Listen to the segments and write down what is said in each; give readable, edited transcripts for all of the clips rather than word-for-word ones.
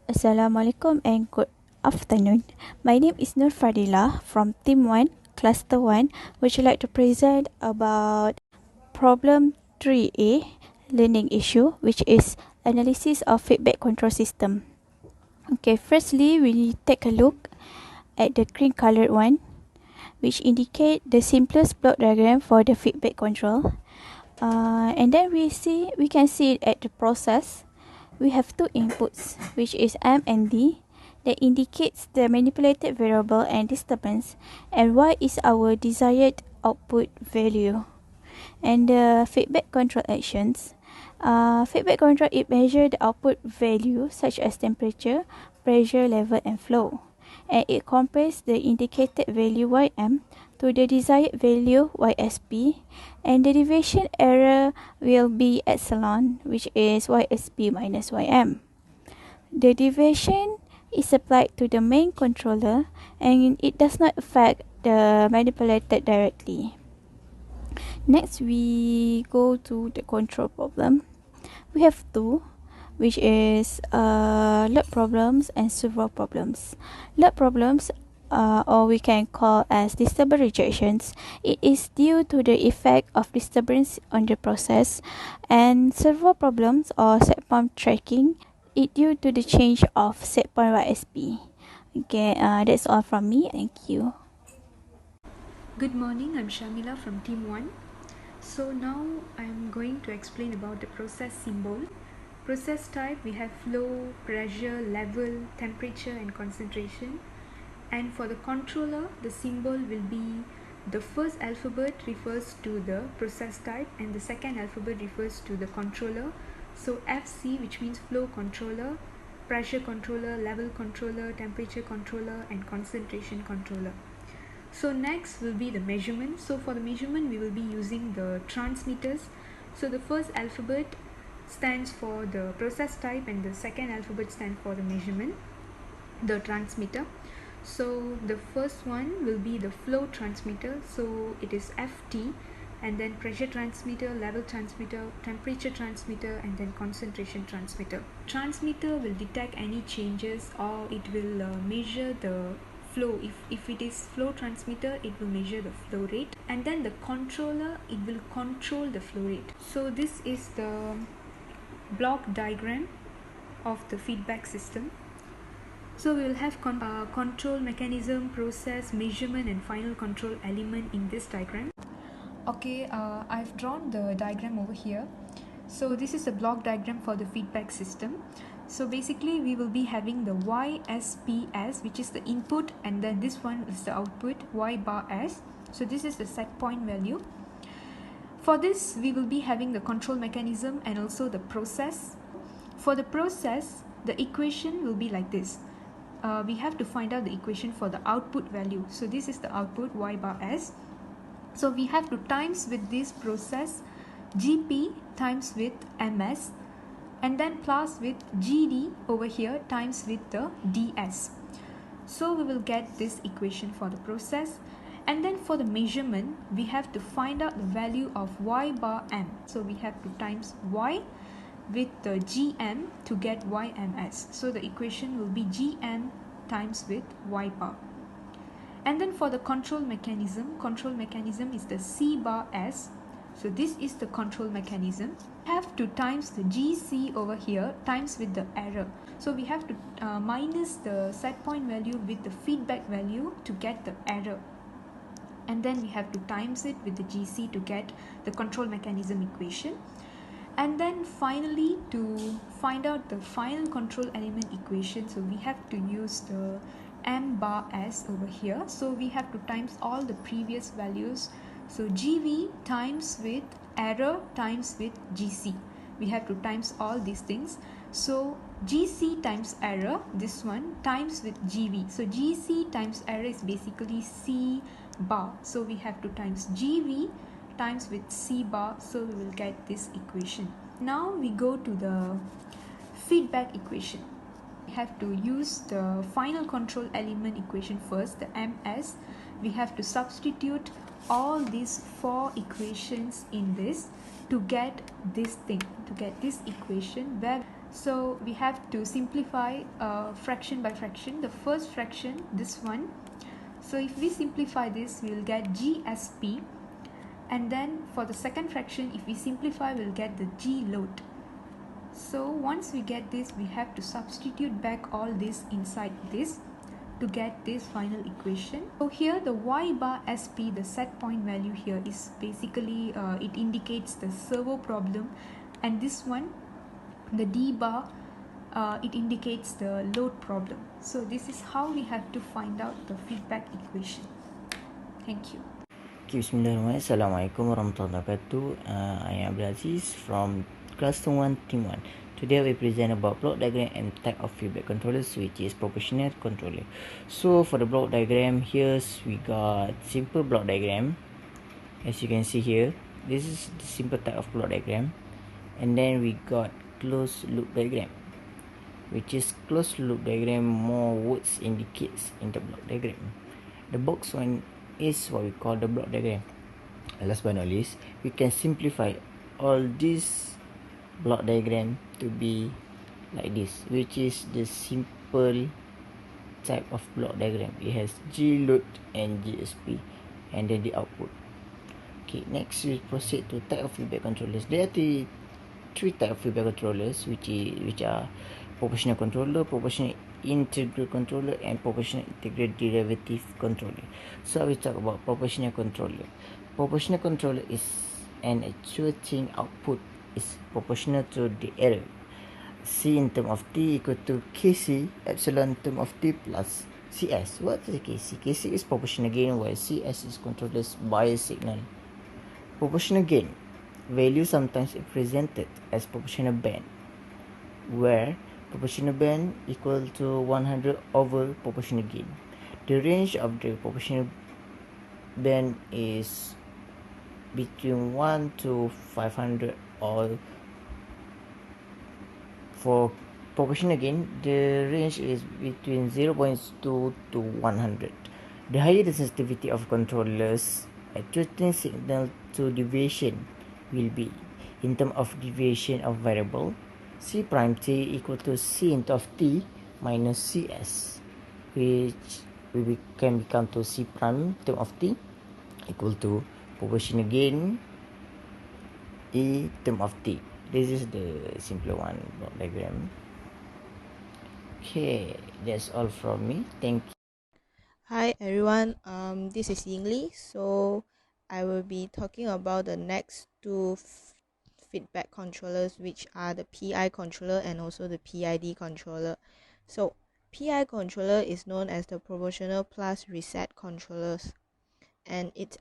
Assalamualaikum and good afternoon. My name is Nur Fadila from Team 1, Cluster 1. Would you like to present about problem 3A, learning issue, which is analysis of feedback control system. Okay, firstly, we take a look at the green colored one, which indicate the simplest block diagram for the feedback control. And then we can see it at the process. We have two inputs, which is M and D, that indicates the manipulated variable and disturbance, and Y is our desired output value. And the feedback control actions. Feedback control, it measures the output value such as temperature, pressure, level, and flow. And it compares the indicated value Ym to the desired value YSP, and the deviation error will be epsilon, which is YSP minus Ym. The deviation is applied to the main controller and it does not affect the manipulated directly. Next, we go to the control problem. We have two, which is load problems and servo problems. Load problems, or we can call as disturbance rejections, it is due to the effect of disturbance on the process, and servo problems or set point tracking, it due to the change of set point YSP. Okay, that's all from me. Thank you. Good morning, I'm Shamila from Team 1. So now I'm going to explain about the process symbol. Process type, we have flow, pressure, level, temperature and concentration. And for the controller, the symbol will be the first alphabet refers to the process type and the second alphabet refers to the controller. So FC, which means flow controller, pressure controller, level controller, temperature controller and concentration controller. So next will be the measurement. So for the measurement, we will be using the transmitters. So the first alphabet stands for the process type and the second alphabet stands for the measurement, the transmitter. So the first one will be the flow transmitter. So it is FT, and then pressure transmitter, level transmitter, temperature transmitter, and then concentration transmitter. Transmitter will detect any changes, or it will measure the flow. If it is flow transmitter, it will measure the flow rate, and then the controller, it will control the flow rate. So this is the block diagram of the feedback system. So we will have control mechanism, process, measurement and final control element in this diagram. Okay, I've drawn the diagram over here. So this is a block diagram for the feedback system. So basically we will be having the YSPS, which is the input, and then this one is the output, Y bar S. So this is the set point value. For this, we will be having the control mechanism and also the process. For the process, the equation will be like this. We have to find out the equation for the output value. So this is the output, Y bar S. So we have to times with this process GP times with MS, and then plus with GD over here times with the DS. So we will get this equation for the process. And then for the measurement, we have to find out the value of Y bar M. So we have to times Y with the GM to get YMS. So the equation will be GM times with Y bar. And then for the control mechanism is the C bar S. So this is the control mechanism. We have to times the GC over here times with the error. So we have to minus the set point value with the feedback value to get the error. And then we have to times it with the GC to get the control mechanism equation. And then finally, to find out the final control element equation, so we have to use the M bar S over here. So we have to times all the previous values. So GV times with error times with GC. We have to times all these things. So GC times error, this one, times with GV. So GC times error is basically C bar. So we have to times GV times with C bar. So we will get this equation. Now we go to the feedback equation. We have to use the final control element equation first, the MS. We have to substitute all these four equations in this to get this thing, to get this equation, where So we have to simplify fraction by fraction. The first fraction, this one. So if we simplify this, we will get G as P. And then for the second fraction, if we simplify, we'll get the G load. So once we get this, we have to substitute back all this inside this to get this final equation. So here the y bar sp, the set point value here, is basically it indicates the servo problem, and this one, the d bar, it indicates the load problem. So this is how we have to find out the feedback equation. Thank you. Bismillahirrahmanirrahim. Assalamualaikum warahmatullahi wabarakatuh. I am Abdul Aziz from Class 1 Team 1. Today we present about block diagram and type of feedback controllers, which is proportional controller. So for the block diagram, here we got simple block diagram. As you can see here, this is the simple type of block diagram. And then we got closed loop diagram, which is closed loop diagram, more words indicates in the block diagram. The box one is what we call the block diagram. Last but not least, we can simplify all this block diagram to be like this, which is the simple type of block diagram. It has G load and GSP, and then the output. Okay, next we proceed to type of feedback controllers. There are three type of feedback controllers, which are proportional controller, proportional integral controller, and proportional integral derivative controller. So I will talk about proportional controller. Proportional controller is an actuating output is proportional to the error. C in term of t equal to Kc epsilon in term of t plus Cs. What is Kc? Kc is proportional gain, while Cs is controller's bias signal. Proportional gain value sometimes represented as proportional band, where proportional band equal to 100 over proportional gain. The range of the proportional band is between 1 to 500, or for proportional gain, the range is between 0.2 to 100. The higher the sensitivity of controllers, actuating signal to deviation will be in terms of deviation of variable c prime t equal to c into of t minus cs, which can become to c prime term of t equal to proportional gain e term of t. This is the simpler one block diagram. Okay, that's all from me. Thank you. Hi everyone, this is Yingli. So I will be talking about the next two feedback controllers, which are the PI controller and also the PID controller. So PI controller is known as the proportional plus reset controllers, and its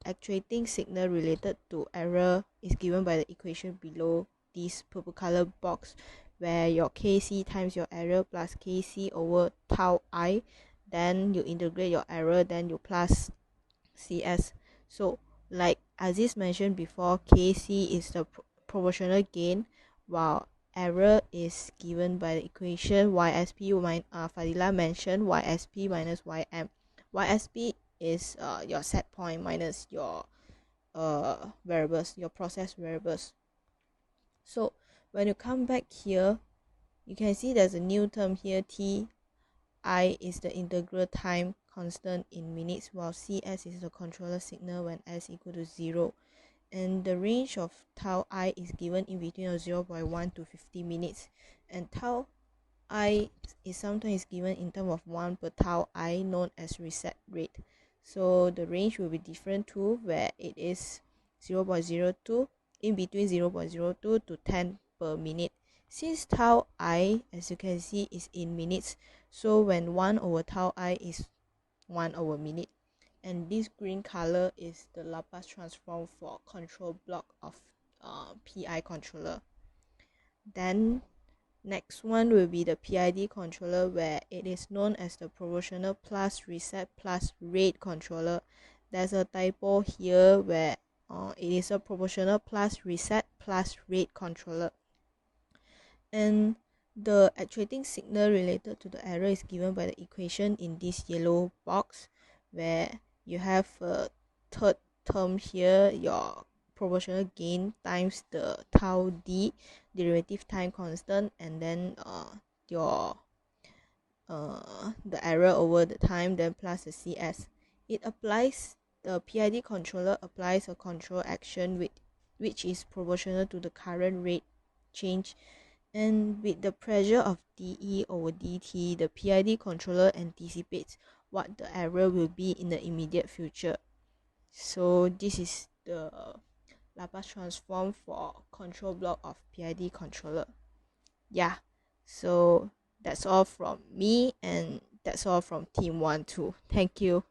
actuating signal related to error is given by the equation below this purple color box, where your Kc times your error plus Kc over tau I, then you integrate your error, then you plus Cs. So like Aziz mentioned before, Kc is the proportional gain, while error is given by the equation YSP. Fadila mentioned YSP minus YM. YSP is your set point minus your variables, your process variables. So when you come back here, you can see there's a new term here. T I is the integral time constant in minutes, while Cs is the controller signal when s equal to 0. And the range of tau I is given in between of 0.1 to 50 minutes. And tau I is sometimes given in terms of 1 per tau I, known as reset rate. So the range will be different too, where it is 0.02, in between 0.02 to 10 per minute. Since tau I, as you can see, is in minutes, so when 1 over tau I is 1 over minute. And this green color is the Laplace transform for control block of PI controller. Then next one will be the PID controller, where it is known as the proportional plus reset plus rate controller. There's a typo here where it is a proportional plus reset plus rate controller. And the actuating signal related to the error is given by the equation in this yellow box, where you have a third term here, your proportional gain times the tau d. derivative time constant, and then your the error over the time, then plus the CS. The PID controller applies a control action which is proportional to the current rate change, and with the pressure of dE over dt, the PID controller anticipates what the error will be in the immediate future. So this is the Laplace transform for control block of PID controller. Yeah, so that's all from me, and that's all from team 1 too. Thank you.